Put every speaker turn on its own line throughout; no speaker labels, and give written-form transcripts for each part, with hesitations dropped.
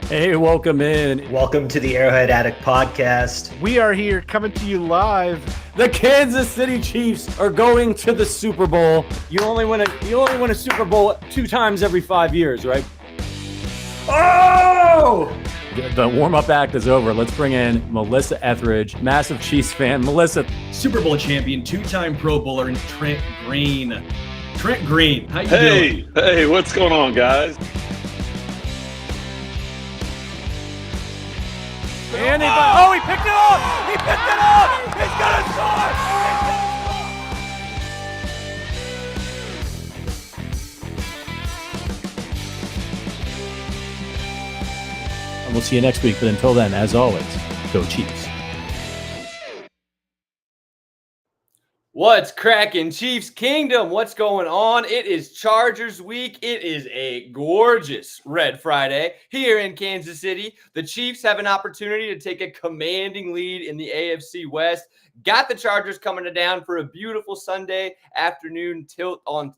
Hey, welcome in.
Welcome to the Arrowhead Addict podcast.
We are here coming to you live.
The Kansas City Chiefs are going to the Super Bowl. You only win a Super Bowl 2 times every 5 years, right? Oh! The warm-up act is over. Let's bring in Melissa Etheridge, massive Chiefs fan. Melissa,
Super Bowl champion, two-time Pro Bowler, and Trent Green. Trent Green, how you doing?
Hey, what's going on, guys?
and he picked it up! He picked it up! He's gonna score! And we'll see you next week. But until then, as always, go Chiefs.
What's cracking, Chiefs Kingdom? What's going on? It is Chargers week. It is a gorgeous Red Friday here in Kansas City. The Chiefs have an opportunity to take a commanding lead in the AFC West. Got the Chargers coming down for a beautiful Sunday afternoon tilt on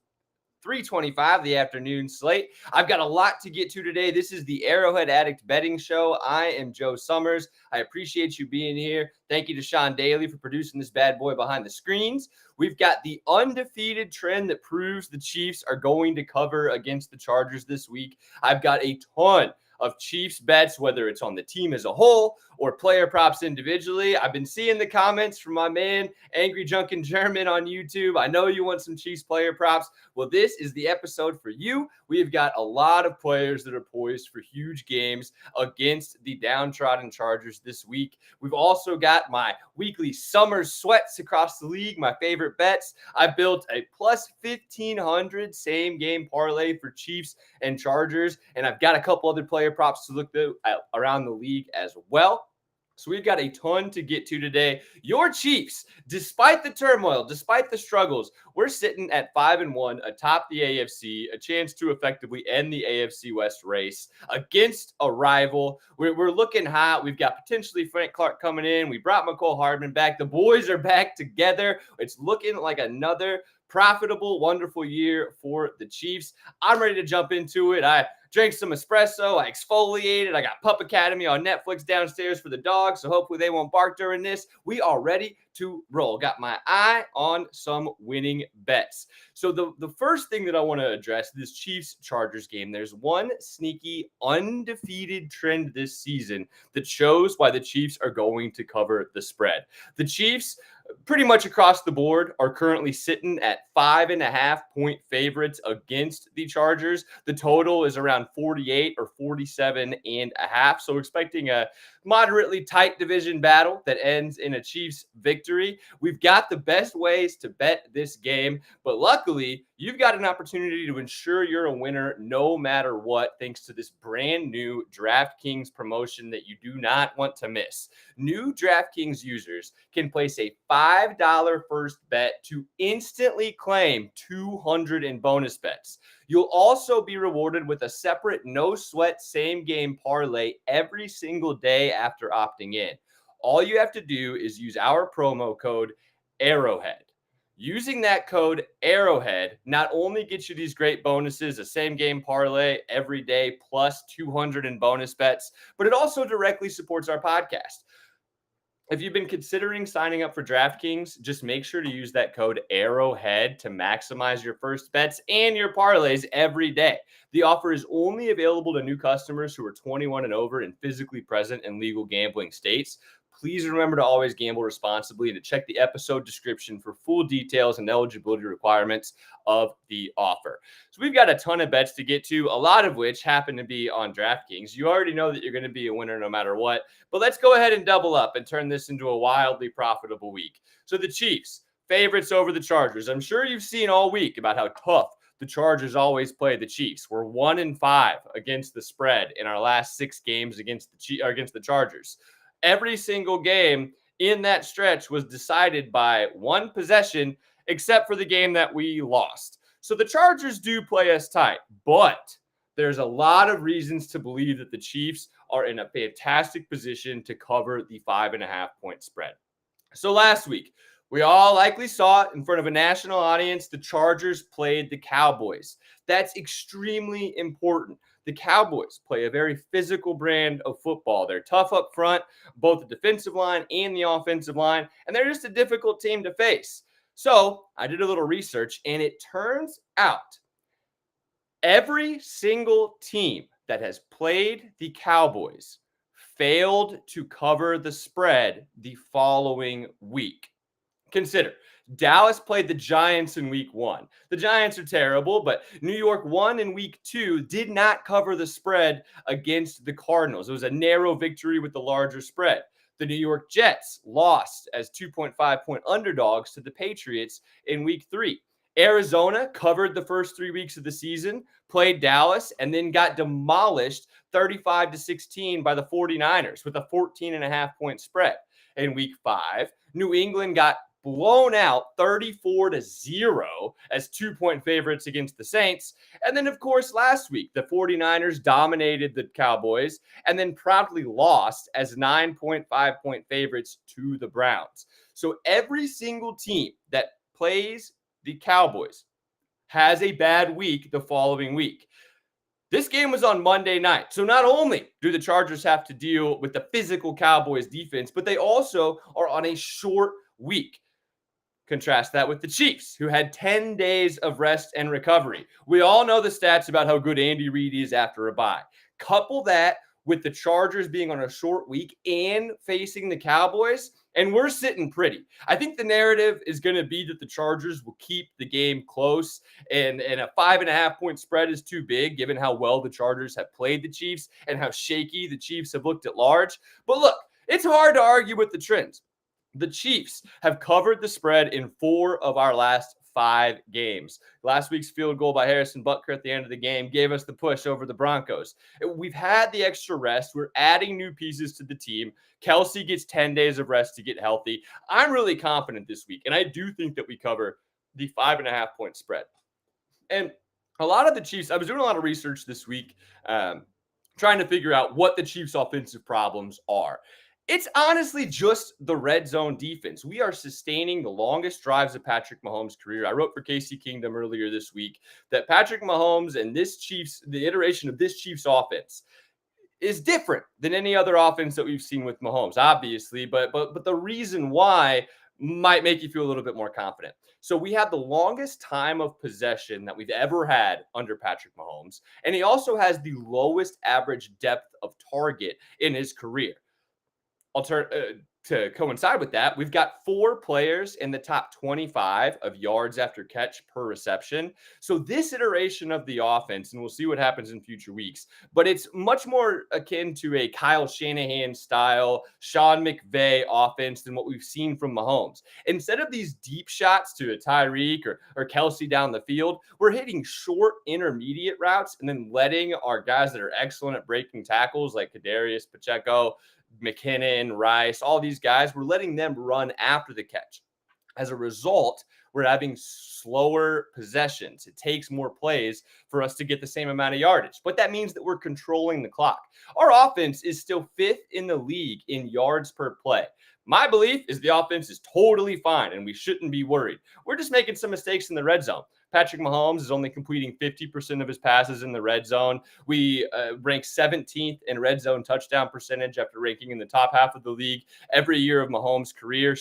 3:25, the afternoon slate. I've got a lot to get to today. This is the Arrowhead Addict betting show. I am Joe Summers. I appreciate you being here. Thank you to Sean Daly for producing this bad boy behind the screens. We've got the undefeated trend that proves the Chiefs are going to cover against the Chargers this week. I've got a ton of Chiefs bets, whether it's on the team as a whole or player props individually. I've been seeing the comments from my man, Angry Junkin German on YouTube. I know you want some Chiefs player props. Well, this is the episode for you. We have got a lot of players that are poised for huge games against the downtrodden Chargers this week. We've also got my weekly summer sweats across the league, my favorite bets. I built a plus 1,500 same game parlay for Chiefs and Chargers, and I've got a couple other player props to look at around the league as well. So we've got a ton to get to today. Your Chiefs, despite the turmoil, despite the struggles, we're sitting at 5-1 atop the AFC, a chance to effectively end the AFC West race against a rival. We're looking hot. We've got potentially Frank Clark coming in. We brought McCole Hardman back. The boys are back together. It's looking like another profitable, wonderful year for the Chiefs. I'm ready to jump into it. I drank some espresso. I exfoliated. I got Pup Academy on Netflix downstairs for the dogs, so hopefully they won't bark during this. We are ready to roll. Got my eye on some winning bets. So the first thing that I want to address, this Chiefs-Chargers game, there's one sneaky undefeated trend this season that shows why the Chiefs are going to cover the spread. The Chiefs, pretty much across the board, are currently sitting at 5.5-point favorites against the Chargers. The total is around 48 or 47.5. So expecting a moderately tight division battle that ends in a Chiefs victory. We've got the best ways to bet this game, but luckily you've got an opportunity to ensure you're a winner no matter what, thanks to this brand new DraftKings promotion that you do not want to miss. New DraftKings users can place a $5 first bet to instantly claim $200 in bonus bets. You'll also be rewarded with a separate no-sweat same-game parlay every single day after opting in. All you have to do is use our promo code Arrowhead. Using that code Arrowhead not only gets you these great bonuses, a same-game parlay every day plus 200 in bonus bets, but it also directly supports our podcast. If you've been considering signing up for DraftKings, just make sure to use that code Arrowhead to maximize your first bets and your parlays every day. The offer is only available to new customers who are 21 and over and physically present in legal gambling states. Please remember to always gamble responsibly and to check the episode description for full details and eligibility requirements of the offer. So we've got a ton of bets to get to, a lot of which happen to be on DraftKings. You already know that you're going to be a winner no matter what, but let's go ahead and double up and turn this into a wildly profitable week. So the Chiefs, favorites over the Chargers. I'm sure you've seen all week about how tough the Chargers always play the Chiefs. We're 1-5 against the spread in our last 6 games against the Chargers. Every single game in that stretch was decided by one possession, except for the game that we lost. So the Chargers do play us tight, but there's a lot of reasons to believe that the Chiefs are in a fantastic position to cover the 5.5-point spread. So last week, We all likely saw it in front of a national audience. The Chargers played the Cowboys. That's extremely important. The Cowboys play a very physical brand of football. They're tough up front, both the defensive line and the offensive line, and they're just a difficult team to face. So I did a little research, and it turns out every single team that has played the Cowboys failed to cover the spread the following week. Consider, Dallas played the Giants in week 1. The Giants are terrible, but New York won in week 2, did not cover the spread against the Cardinals. It was a narrow victory with the larger spread. The New York Jets lost as 2.5-point underdogs to the Patriots in week 3. Arizona covered the first 3 weeks of the season, played Dallas, and then got demolished 35-16 by the 49ers with a 14.5-point spread. In week 5, New England got blown out 34-0 as 2-point favorites against the Saints. And then, of course, last week, the 49ers dominated the Cowboys and then promptly lost as 9.5-point favorites to the Browns. So every single team that plays the Cowboys has a bad week the following week. This game was on Monday night. So not only do the Chargers have to deal with the physical Cowboys defense, but they also are on a short week. Contrast that with the Chiefs, who had 10 days of rest and recovery. We all know the stats about how good Andy Reid is after a bye. Couple that with the Chargers being on a short week and facing the Cowboys, and we're sitting pretty. I think the narrative is going to be that the Chargers will keep the game close, and a 5.5-point spread is too big, given how well the Chargers have played the Chiefs and how shaky the Chiefs have looked at large. But look, it's hard to argue with the trends. The Chiefs have covered the spread in 4 of our last 5 games. Last week's field goal by Harrison Butker at the end of the game gave us the push over the Broncos. We've had the extra rest. We're adding new pieces to the team. Kelce gets 10 days of rest to get healthy. I'm really confident this week, and I do think that we cover the 5.5-point spread. And a lot of the Chiefs, I was doing a lot of research this week, trying to figure out what the Chiefs' offensive problems are. It's honestly just the red zone defense. We are sustaining the longest drives of Patrick Mahomes' career. I wrote for Casey Kingdom earlier this week that Patrick Mahomes and the iteration of this Chiefs offense is different than any other offense that we've seen with Mahomes, obviously, but the reason why might make you feel a little bit more confident. So we have the longest time of possession that we've ever had under Patrick Mahomes, and he also has the lowest average depth of target in his career. To coincide with that, we've got 4 players in the top 25 of yards after catch per reception. So this iteration of the offense, and we'll see what happens in future weeks, but it's much more akin to a Kyle Shanahan style, Sean McVay offense than what we've seen from Mahomes. Instead of these deep shots to a Tyreek or Kelce down the field, we're hitting short intermediate routes and then letting our guys that are excellent at breaking tackles like Kadarius Pacheco, McKinnon, Rice, all these guys, we're letting them run after the catch. As a result, we're having slower possessions. It takes more plays for us to get the same amount of yardage, but that means that we're controlling the clock. Our offense is still 5th in the league in yards per play. My belief is the offense is totally fine and we shouldn't be worried. We're just making some mistakes in the red zone. Patrick Mahomes is only completing 50% of his passes in the red zone. We rank 17th in red zone touchdown percentage after ranking in the top half of the league every year of Mahomes' career.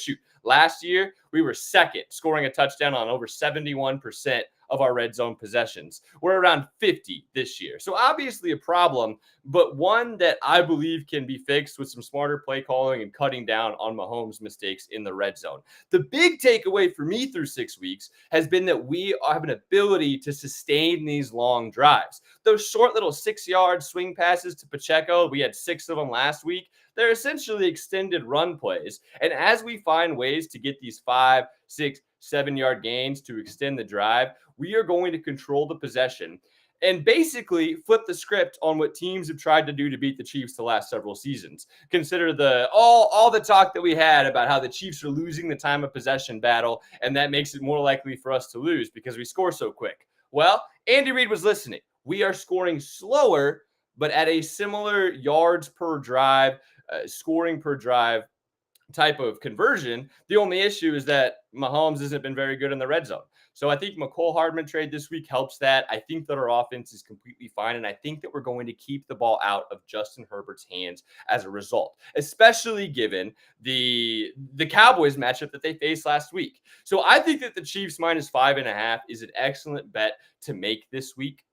Last year, we were 2nd, scoring a touchdown on over 71% of our red zone possessions. We're around 50 this year. So obviously a problem, but one that I believe can be fixed with some smarter play calling and cutting down on Mahomes' mistakes in the red zone. The big takeaway for me through 6 weeks has been that we have an ability to sustain these long drives. Those short little 6-yard swing passes to Pacheco, we had 6 of them last week. They're essentially extended run plays. And as we find ways to get these 5, 6, 7-yard gains to extend the drive, we are going to control the possession and basically flip the script on what teams have tried to do to beat the Chiefs the last several seasons. Consider all the talk that we had about how the Chiefs are losing the time of possession battle, and that makes it more likely for us to lose because we score so quick. Well, Andy Reid was listening. We are scoring slower, but at a similar yards per drive, scoring per drive type of conversion. The only issue is that Mahomes hasn't been very good in the red zone. So I think McCole Hardman trade this week helps that. I think that our offense is completely fine, and I think that we're going to keep the ball out of Justin Herbert's hands as a result, especially given the Cowboys matchup that they faced last week. So I think that the Chiefs -5.5 is an excellent bet to make this week.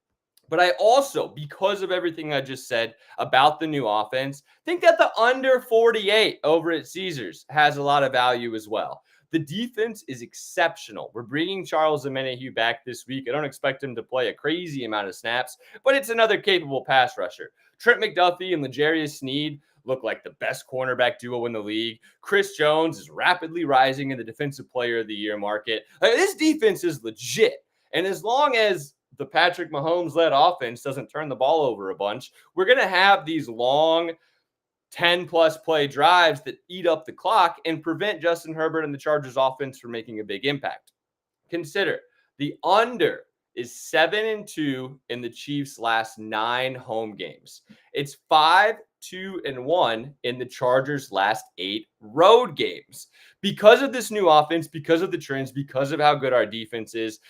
But I also, because of everything I just said about the new offense, think that the under 48 over at Caesars has a lot of value as well. The defense is exceptional. We're bringing Charles Omenihu back this week. I don't expect him to play a crazy amount of snaps, but it's another capable pass rusher. Trent McDuffie and L'Jarius Sneed look like the best cornerback duo in the league. Chris Jones is rapidly rising in the Defensive Player of the Year market. This defense is legit. And as long as the Patrick Mahomes-led offense doesn't turn the ball over a bunch, we're going to have these long 10-plus play drives that eat up the clock and prevent Justin Herbert and the Chargers offense from making a big impact. Consider the under is 7-2 in the Chiefs' last 9 home games. It's 5-2-1 in the Chargers' last 8 road games. Because of this new offense, because of the trends, because of how good our defense is,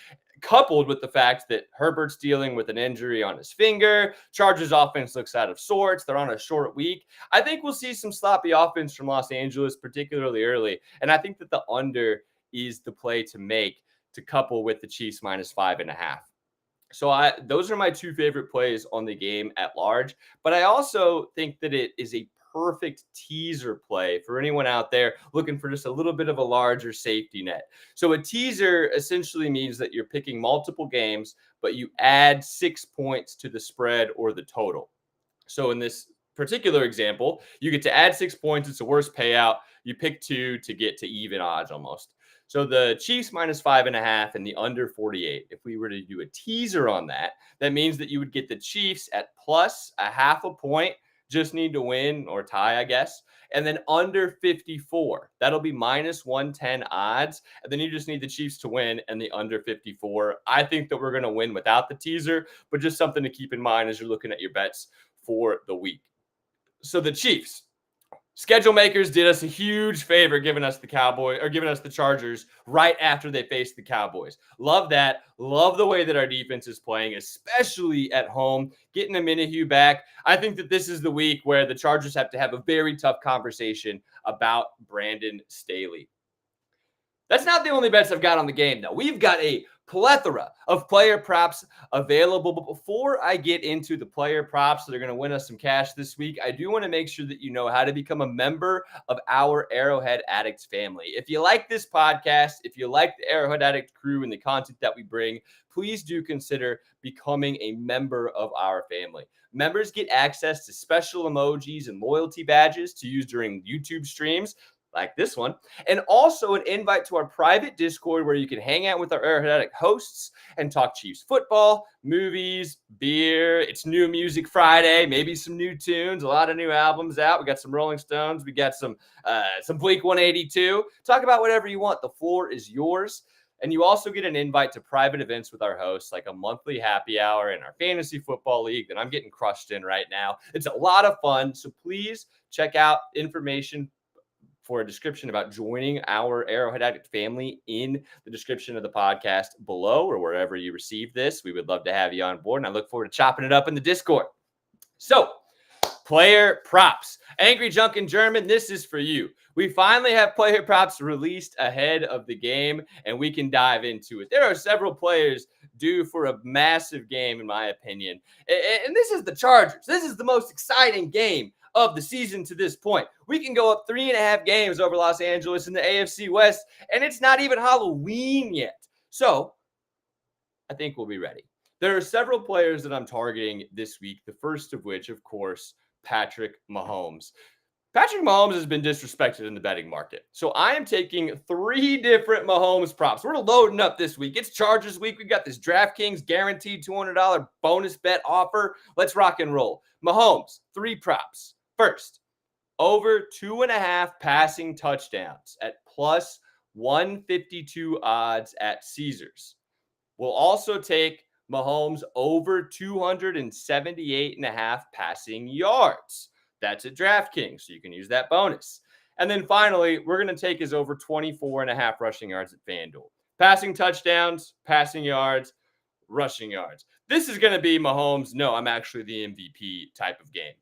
coupled with the fact that Herbert's dealing with an injury on his finger, Chargers offense looks out of sorts, they're on a short week, I think we'll see some sloppy offense from Los Angeles, particularly early. And I think that the under is the play to make to couple with the Chiefs -5.5. So those are my 2 favorite plays on the game at large. But I also think that it is a perfect teaser play for anyone out there looking for just a little bit of a larger safety net. So a teaser essentially means that you're picking multiple games, but you add 6 points to the spread or the total. So in this particular example, you get to add 6 points. It's the worst payout. You pick 2 to get to even odds almost. So the Chiefs -5.5 and the under 48. If we were to do a teaser on that, that means that you would get the Chiefs at +0.5 point. Just need to win or tie, I guess. And then under 54. That'll be -110 odds. And then you just need the Chiefs to win and the under 54. I think that we're going to win without the teaser, but just something to keep in mind as you're looking at your bets for the week. So the Chiefs. Schedule makers did us a huge favor giving us the Chargers right after they faced the Cowboys. Love that. Love the way that our defense is playing, especially at home. Getting Omenihu back. I think that this is the week where the Chargers have to have a very tough conversation about Brandon Staley. That's not the only bets I've got on the game, though. We've got a plethora of player props available. But before I get into the player props that are going to win us some cash this week, I do want to make sure that you know how to become a member of our Arrowhead Addict family. If you like this podcast, if you like the Arrowhead Addict crew and the content that we bring, please do consider becoming a member of our family. Members get access to special emojis and loyalty badges to use during YouTube streams, like this one, and also an invite to our private Discord where you can hang out with our Arrowhead Addict hosts and talk Chiefs football, movies, beer. It's New Music Friday, maybe some new tunes, a lot of new albums out. We got some Rolling Stones, we got some Blink 182. Talk about whatever you want. The floor is yours. And you also get an invite to private events with our hosts, like a monthly happy hour in our fantasy football league that I'm getting crushed in right now. It's a lot of fun. So please check out information for a description about joining our Arrowhead Addict family in the description of the podcast below or wherever you receive this. We would love to have you on board, and I look forward to chopping it up in the Discord. So, player props. Angry Junk in German, this is for you. We finally have player props released ahead of the game, and we can dive into it. There are several players due for a massive game, in my opinion. And this is the Chargers. This is the most exciting game of the season to this point. We can go up 3.5 games over Los Angeles in the AFC West, and it's not even Halloween yet. So I think we'll be ready. There are several players that I'm targeting this week, the first of which, of course, Patrick Mahomes. Patrick Mahomes has been disrespected in the betting market. So I am taking 3 different Mahomes props. We're loading up this week. It's Chargers week. We've got this DraftKings guaranteed $200 bonus bet offer. Let's rock and roll. Mahomes, 3 props. First, over 2.5 passing touchdowns at +152 odds at Caesars. We'll also take Mahomes over 278.5 passing yards. That's at DraftKings, so you can use that bonus. And then finally, we're going to take his over 24.5 rushing yards at FanDuel. Passing touchdowns, passing yards, rushing yards. This is going to be Mahomes. No, I'm actually the MVP type of game.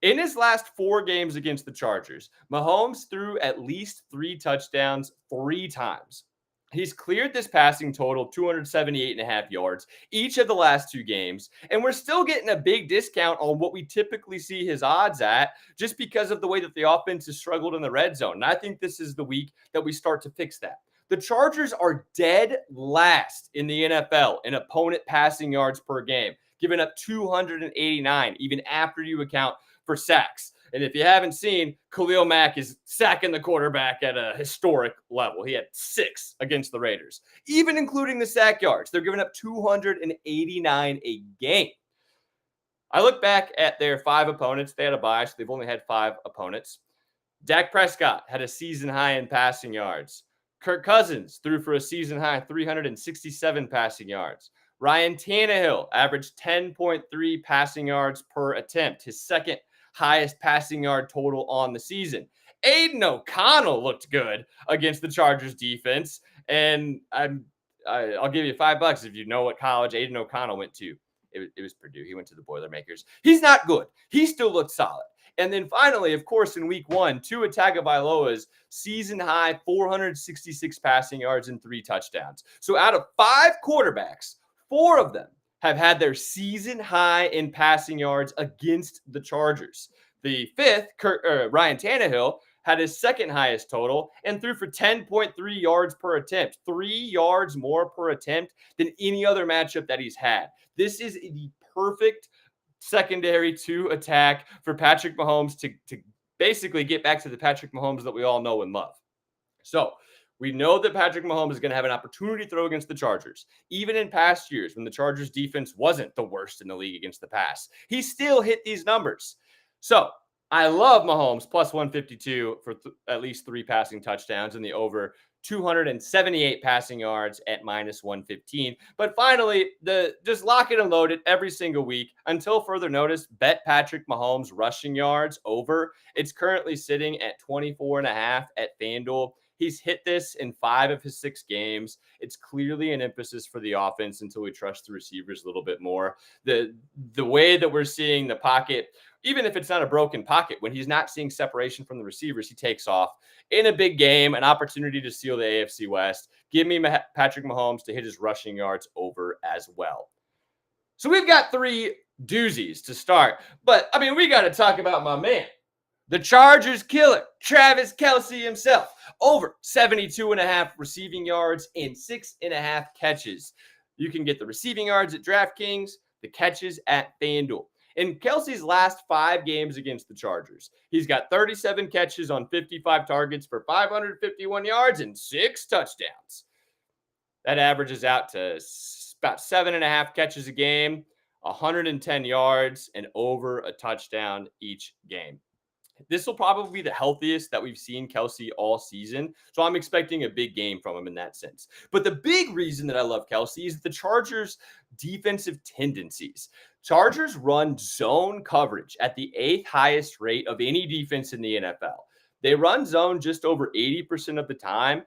In his last 4 games against the Chargers, Mahomes threw at least 3 touchdowns 3 times. He's cleared this passing total 278.5 yards each of the last 2 games, and we're still getting a big discount on what we typically see his odds at just because of the way that the offense has struggled in the red zone. And I think this is the week that we start to fix that. The Chargers are dead last in the NFL in opponent passing yards per game, giving up 289 even after you account for sacks. And if you haven't seen, Khalil Mack is sacking the quarterback at a historic level. He had 6 against the Raiders, even including the sack yards. They're giving up 289 a game. I look back at their 5 opponents. They had a bye, so they've only had 5 opponents. Dak Prescott had a season high in passing yards. Kirk Cousins threw for a season high 367 passing yards. Ryan Tannehill averaged 10.3 passing yards per attempt, his second highest passing yard total on the season. Aiden O'Connell looked good against the Chargers defense, and I'll give you $5 if you know what college Aiden O'Connell went to. It was Purdue. He went to the Boilermakers. He's not good. He still looked solid. And then finally, of course, in week 1, Tua Tagovailoa's season high 466 passing yards and 3 touchdowns. So out of 5 quarterbacks, 4 of them have had their season high in passing yards against the Chargers. The 5th, Ryan Tannehill, had his second highest total and threw for 10.3 yards per attempt, 3 yards more per attempt than any other matchup that he's had. This is the perfect secondary to attack for Patrick Mahomes to basically get back to the Patrick Mahomes that we all know and love. So we know that Patrick Mahomes is going to have an opportunity to throw against the Chargers. Even in past years when the Chargers defense wasn't the worst in the league against the pass, he still hit these numbers. So I love Mahomes plus 152 for at least 3 passing touchdowns and the over 278 passing yards at minus 115. But finally, just lock it and load it every single week until further notice. Bet Patrick Mahomes rushing yards over. It's currently sitting at 24.5 at FanDuel. He's hit this in 5 of his 6 games. It's clearly an emphasis for the offense until we trust the receivers a little bit more. The way that we're seeing the pocket, even if it's not a broken pocket, when he's not seeing separation from the receivers, he takes off. In a big game, an opportunity to steal the AFC West. Give me Patrick Mahomes to hit his rushing yards over as well. So we've got 3 doozies to start. But, I mean, we got to talk about my man, the Chargers killer, Travis Kelce himself. Over 72.5 receiving yards and 6.5 catches. You can get the receiving yards at DraftKings, the catches at FanDuel. In Kelce's last 5 games against the Chargers, he's got 37 catches on 55 targets for 551 yards and 6 touchdowns. That averages out to about 7.5 catches a game, 110 yards, and over a touchdown each game. This will probably be the healthiest that we've seen Kelce all season. So I'm expecting a big game from him in that sense. But the big reason that I love Kelce is the Chargers' defensive tendencies. Chargers run zone coverage at the 8th highest rate of any defense in the NFL. They run zone just over 80% of the time,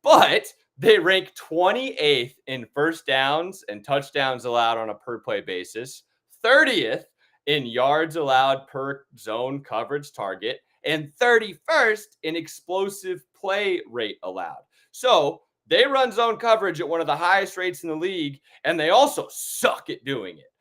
but they rank 28th in first downs and touchdowns allowed on a per play basis, 30th in yards allowed per zone coverage target, and 31st in explosive play rate allowed. So they run zone coverage at one of the highest rates in the league, and they also suck at doing it.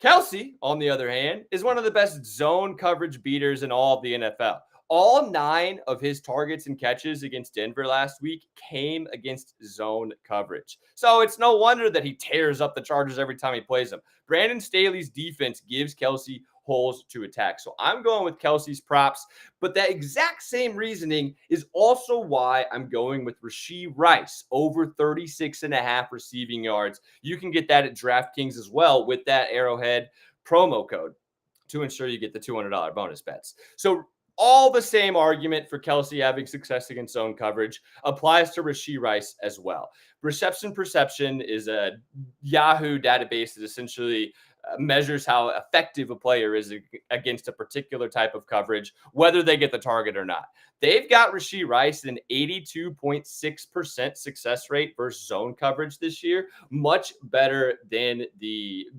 Kelce, on the other hand, is one of the best zone coverage beaters in all of the NFL. All 9 of his targets and catches against Denver last week came against zone coverage. So it's no wonder that he tears up the Chargers every time he plays them. Brandon Staley's defense gives Kelce holes to attack. So I'm going with Kelce's props, but that exact same reasoning is also why I'm going with Rashee Rice over 36.5 receiving yards. You can get that at DraftKings as well with that Arrowhead promo code to ensure you get the $200 bonus bets. So all the same argument for Kelce having success against zone coverage applies to Rashee Rice as well. Reception Perception is a Yahoo database that essentially measures how effective a player is against a particular type of coverage, whether they get the target or not. They've got Rashee Rice an 82.6% success rate versus zone coverage this year, much better than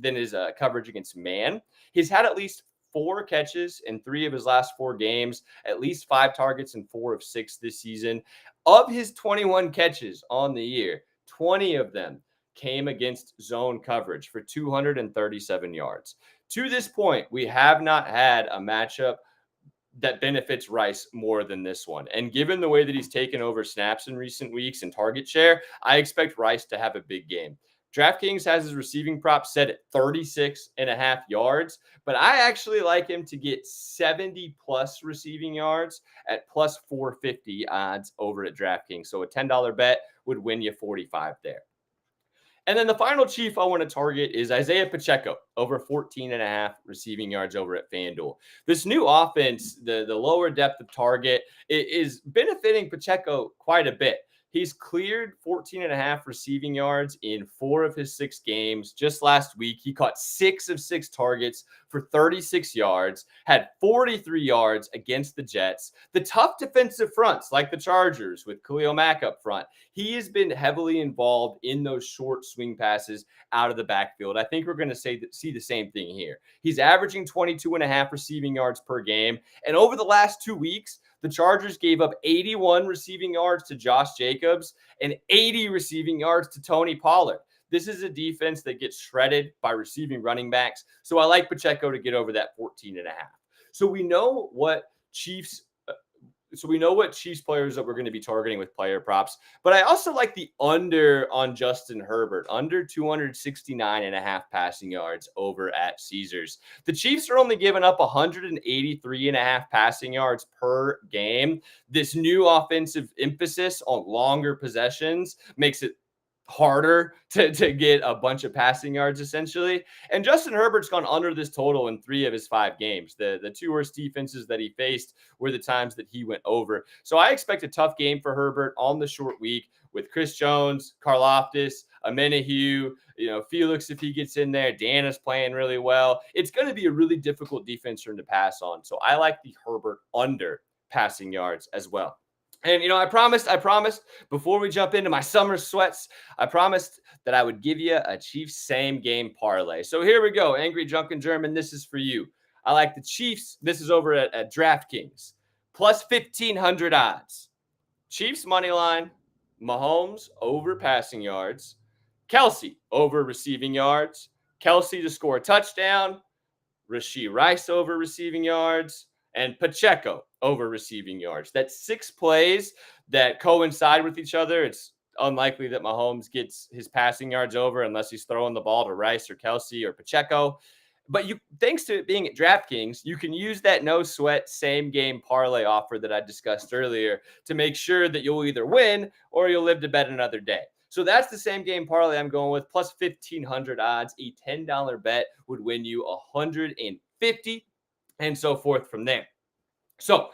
his coverage against man. He's had at least 4 catches in 3 of his last 4 games, at least 5 targets in 4 of 6 this season. Of his 21 catches on the year, 20 of them came against zone coverage for 237 yards. To this point, we have not had a matchup that benefits Rice more than this one. And given the way that he's taken over snaps in recent weeks and target share, I expect Rice to have a big game. DraftKings has his receiving prop set at 36.5 yards, but I actually like him to get 70 plus receiving yards at plus 450 odds over at DraftKings. So a $10 bet would win you 45 there. And then the final Chief I want to target is Isaiah Pacheco, over 14.5 receiving yards over at FanDuel. This new offense, the lower depth of target, is benefiting Pacheco quite a bit. He's cleared 14.5 receiving yards in 4 of his 6 games. Just last week, he caught 6 of 6 targets for 36 yards, had 43 yards against the Jets. The tough defensive fronts, like the Chargers with Khalil Mack up front, he has been heavily involved in those short swing passes out of the backfield. I think we're going to see the same thing here. He's averaging 22.5 receiving yards per game. And over the last 2 weeks, the Chargers gave up 81 receiving yards to Josh Jacobs and 80 receiving yards to Tony Pollard. This is a defense that gets shredded by receiving running backs. So I like Pacheco to get over that 14.5. So we know what Chiefs players that we're going to be targeting with player props, but I also like the under on Justin Herbert, under 269.5 passing yards over at Caesars. The Chiefs are only giving up 183.5 passing yards per game. This new offensive emphasis on longer possessions makes it harder to get a bunch of passing yards, essentially. And Justin Herbert's gone under this total in 3 of his 5 games. The 2 worst defenses that he faced were the times that he went over. So I expect a tough game for Herbert on the short week with Chris Jones, Karlaftis, Amenahue, Felix if he gets in there. Dan is playing really well. It's going to be a really difficult defense for him to pass on. So I like the Herbert under passing yards as well. And, I promised before we jump into my summer sweats, I promised that I would give you a Chiefs same-game parlay. So here we go. Angry Drunken German, this is for you. I like the Chiefs. This is over at DraftKings. Plus 1,500 odds. Chiefs money line, Mahomes over passing yards, Kelce over receiving yards, Kelce to score a touchdown, Rashee Rice over receiving yards, and Pacheco over receiving yards. That's 6 plays that coincide with each other. It's unlikely that Mahomes gets his passing yards over unless he's throwing the ball to Rice or Kelce or Pacheco. But thanks to it being at DraftKings, you can use that no sweat same game parlay offer that I discussed earlier to make sure that you'll either win or you'll live to bet another day. So that's the same game parlay I'm going with, plus 1,500 odds. A $10 bet would win you 150 and so forth from there. So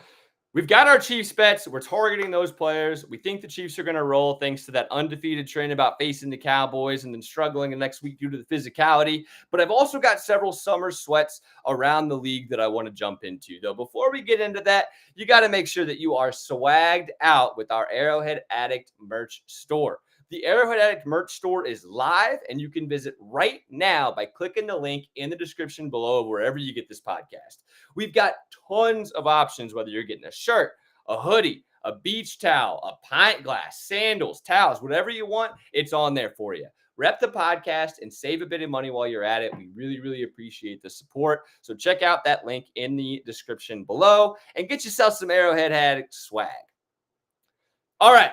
we've got our Chiefs bets. We're targeting those players. We think the Chiefs are going to roll thanks to that undefeated trend about facing the Cowboys and then struggling the next week due to the physicality. But I've also got several summer sweats around the league that I want to jump into. Though before we get into that, you got to make sure that you are swagged out with our Arrowhead Addict merch store. The Arrowhead Addict merch store is live, and you can visit right now by clicking the link in the description below wherever you get this podcast. We've got tons of options, whether you're getting a shirt, a hoodie, a beach towel, a pint glass, sandals, towels, whatever you want, it's on there for you. Rep the podcast and save a bit of money while you're at it. We really, really appreciate the support. So check out that link in the description below and get yourself some Arrowhead Addict swag. All right,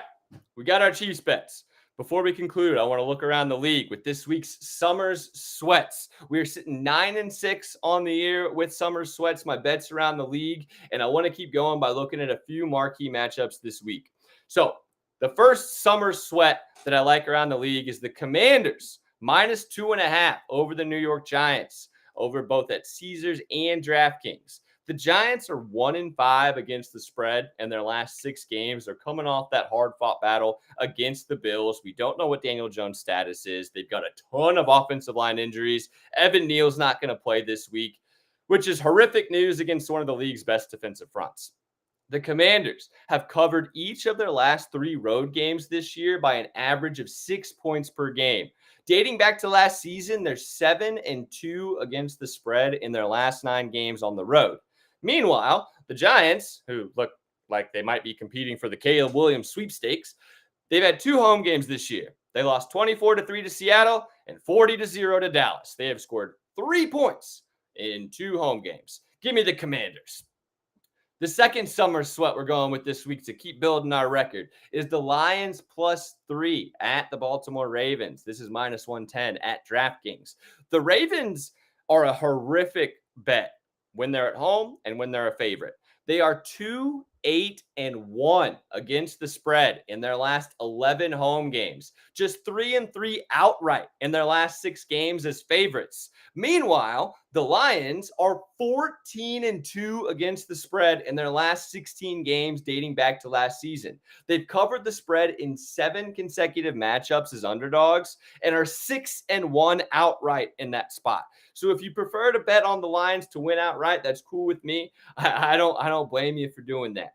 we got our Chiefs bets. Before we conclude, I want to look around the league with this week's Summer's Sweats. We are sitting 9-6 on the year with Summer's Sweats, my bets around the league, and I want to keep going by looking at a few marquee matchups this week. So the first Summer Sweat that I like around the league is the Commanders, minus 2.5 over the New York Giants, over both at Caesars and DraftKings. The Giants are 1-5 against the spread in their last 6 games. They're coming off that hard-fought battle against the Bills. We don't know what Daniel Jones' status is. They've got a ton of offensive line injuries. Evan Neal's not going to play this week, which is horrific news against one of the league's best defensive fronts. The Commanders have covered each of their last 3 road games this year by an average of 6 points per game. Dating back to last season, they're 7-2 against the spread in their last 9 games on the road. Meanwhile, the Giants, who look like they might be competing for the Caleb Williams sweepstakes, they've had 2 home games this year. They lost 24-3 to Seattle and 40-0 to Dallas. They have scored 3 points in 2 home games. Give me the Commanders. The second summer sweat we're going with this week to keep building our record is the Lions +3 at the Baltimore Ravens. This is -110 at DraftKings. The Ravens are a horrific bet when they're at home and when they're a favorite. They are 2-8-1 against the spread in their last 11 home games. Just 3-3 outright in their last 6 games as favorites. Meanwhile, the Lions are 14-2 against the spread in their last 16 games dating back to last season. They've covered the spread in 7 consecutive matchups as underdogs and are 6-1 outright in that spot. So if you prefer to bet on the Lions to win outright, that's cool with me. I don't blame you for doing that.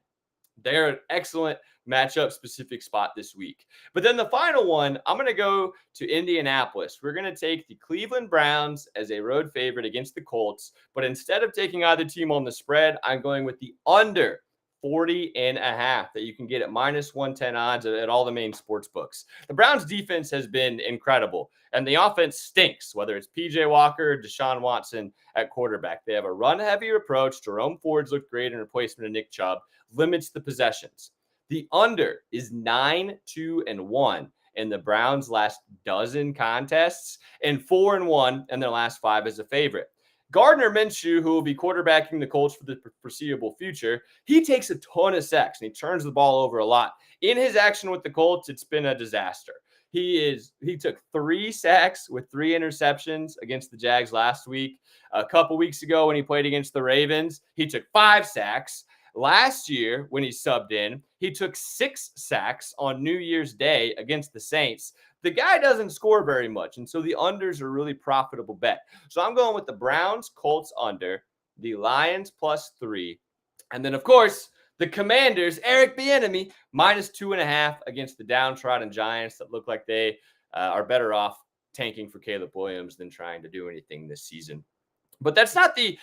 They're an excellent matchup specific spot this week. But then the final one, I'm going to go to Indianapolis. We're going to take the Cleveland Browns as a road favorite against the Colts. But instead of taking either team on the spread, I'm going with the under 40.5 that you can get at -110 odds at all the main sports books. The Browns defense has been incredible, and the offense stinks, whether it's PJ Walker or Deshaun Watson at quarterback. They have a run-heavy approach. Jerome Ford's looked great in replacement of Nick Chubb, limits the possessions. The under is 9-2-1 in the Browns' last dozen contests and 4-1 in their last 5 as a favorite. Gardner Minshew, who will be quarterbacking the Colts for the foreseeable future, he takes a ton of sacks and he turns the ball over a lot. In his action with the Colts, it's been a disaster. He took 3 sacks with 3 interceptions against the Jags last week. A couple weeks ago when he played against the Ravens, he took 5 sacks. Last year, when he subbed in, he took 6 sacks on New Year's Day against the Saints. The guy doesn't score very much, and so the unders are a really profitable bet. So I'm going with the Browns, Colts under, the Lions +3, and then, of course, the Commanders, Eric Bieniemy, -2.5 against the downtrodden Giants that look like they are better off tanking for Caleb Williams than trying to do anything this season. But that's not the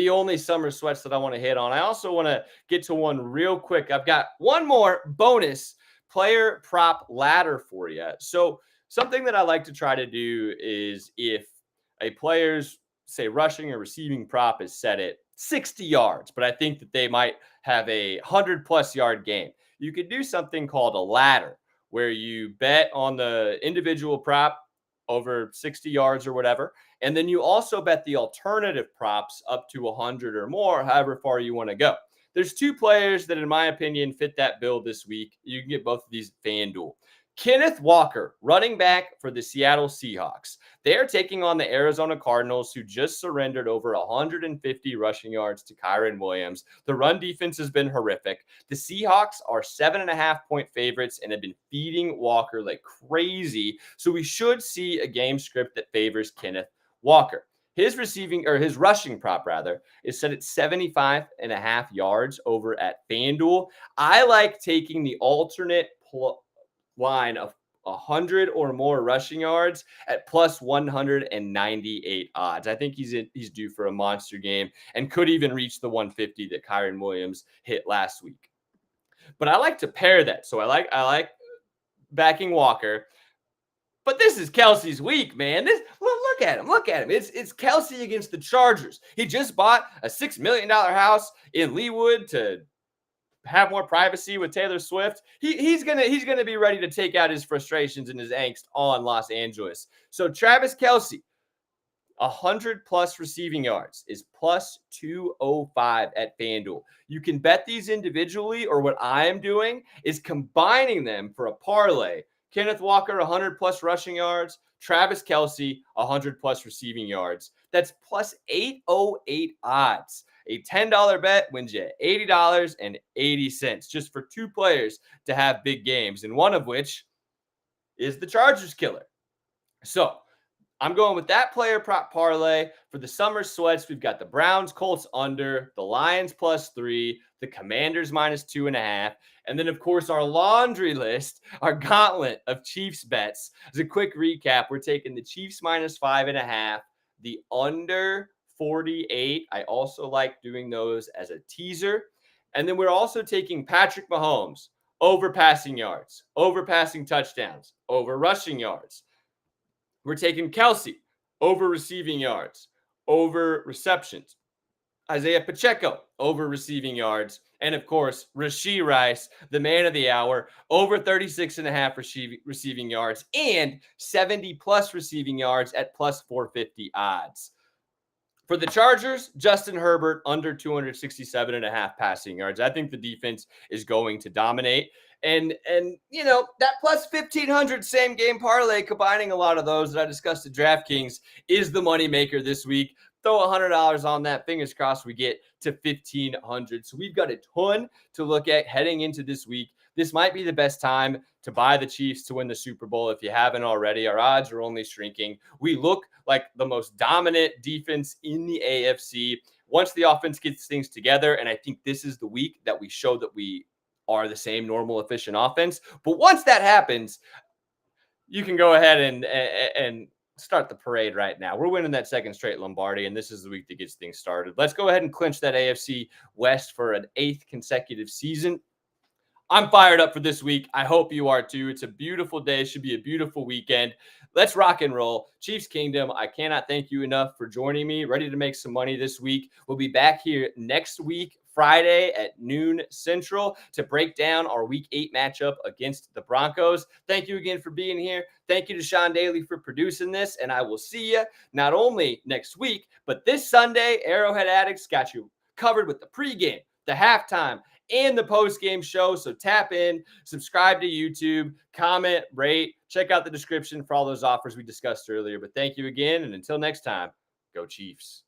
only summer sweats that I want to hit on. I also want to get to one real quick. I've got one more bonus player prop ladder for you. So something that I like to try to do is if a player's, say, rushing or receiving prop is set at 60 yards, but I think that they might have a 100+ yard game, you could do something called a ladder where you bet on the individual prop over 60 yards or whatever. And then you also bet the alternative props up to 100 or more, however far you want to go. There's 2 players that, in my opinion, fit that bill this week. You can get both of these at FanDuel. Kenneth Walker, running back for the Seattle Seahawks. They are taking on the Arizona Cardinals, who just surrendered over 150 rushing yards to Kyren Williams. The run defense has been horrific. The Seahawks are 7.5-point favorites and have been feeding Walker like crazy. So we should see a game script that favors Kenneth Walker. His rushing prop is set at 75.5 yards over at FanDuel. I like taking the alternate line of 100 or more rushing yards at +198 odds. I think he's due for a monster game and could even reach the 150 that Kyren Williams hit last week. But I like to pair that. So I like backing Walker. But this is Kelce's week, man. Look at him. It's Kelce against the Chargers. He just bought a $6 million house in Leawood to have more privacy with Taylor Swift. He's gonna be ready to take out his frustrations and his angst on Los Angeles. So Travis Kelce, 100+ receiving yards is +205 at FanDuel. You can bet these individually, or what I am doing is combining them for a parlay. Kenneth Walker, 100+ rushing yards. Travis Kelce, 100+ receiving yards. That's +808 odds A $10 bet wins you $80.80 just for 2 players to have big games, and one of which is the Chargers killer. So I'm going with that player prop parlay. For the summer sweats, we've got the Browns, Colts under, the Lions +3, the Commanders -2.5. And then, of course, our laundry list, our gauntlet of Chiefs bets. As a quick recap, we're taking the Chiefs -5.5, the under 48. I also like doing those as a teaser. And then we're also taking Patrick Mahomes over passing yards, over passing touchdowns, over rushing yards. We're taking Kelce over receiving yards, over receptions. Isaiah Pacheco over receiving yards. And of course, Rashee Rice, the man of the hour, over 36.5 receiving yards and 70+ receiving yards at +450 odds. For the Chargers, Justin Herbert under 267.5 passing yards. I think the defense is going to dominate. And you know, that +1,500 same game parlay, combining a lot of those that I discussed at DraftKings, is the moneymaker this week. Throw $100 on that. Fingers crossed we get to 1,500. So we've got a ton to look at heading into this week. This might be the best time to buy the Chiefs to win the Super Bowl if you haven't already. Our odds are only shrinking. We look like the most dominant defense in the AFC once the offense gets things together. And I think this is the week that we show that we are the same normal, efficient offense. But once that happens, you can go ahead and start the parade right now. We're winning that second straight Lombardi, and this is the week that gets things started. Let's go ahead and clinch that AFC West for an 8th consecutive season. I'm fired up for this week. I hope you are too. It's a beautiful day. It should be a beautiful weekend. Let's rock and roll. Chiefs Kingdom, I cannot thank you enough for joining me. Ready to make some money this week. We'll be back here next week, Friday at noon Central, to break down our Week 8 matchup against the Broncos. Thank you again for being here. Thank you to Sean Daly for producing this, and I will see you not only next week, but this Sunday. Arrowhead Addicts got you covered with the pregame, the halftime, and the post-game show. So tap in, subscribe to YouTube, comment, rate, check out the description for all those offers we discussed earlier. But thank you again, and until next time, go Chiefs.